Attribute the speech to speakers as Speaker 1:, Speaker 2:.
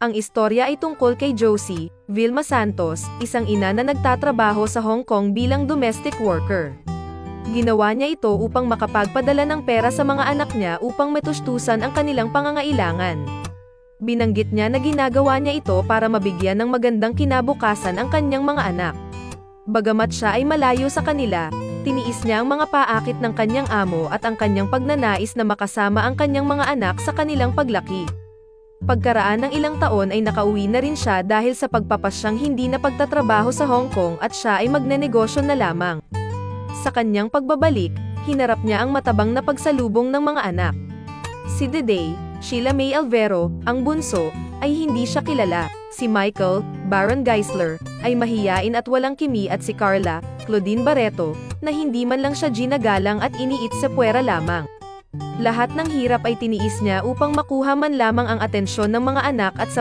Speaker 1: Ang istorya ay tungkol kay Josie Vilma Santos, isang ina na nagtatrabaho sa Hong Kong bilang domestic worker. Ginawa niya ito upang makapagpadala ng pera sa mga anak niya upang matustusan ang kanilang pangangailangan. Binanggit niya na ginagawa niya ito para mabigyan ng magandang kinabukasan ang kanyang mga anak. Bagamat siya ay malayo sa kanila, tiniis niya ang mga paakit ng kanyang amo at ang kanyang pagnanais na makasama ang kanyang mga anak sa kanilang paglaki. Pagkaraan ng ilang taon ay nakauwi na rin siya dahil sa pagpapasyang hindi na pagtatrabaho sa Hong Kong at siya ay magnenegosyo na lamang. Sa kanyang pagbabalik, hinarap niya ang matabang na pagsalubong ng mga anak. Si Dede, Sheila May Alvero, ang bunso, ay hindi siya kilala. Si Michael, Baron Geisler, ay mahiyain at walang kimi at si Carla, Claudine Barreto, na hindi man lang siya ginagalang at iniit sa puwera lamang. Lahat ng hirap ay tiniis niya upang makuha man lamang ang atensyon ng mga anak at sa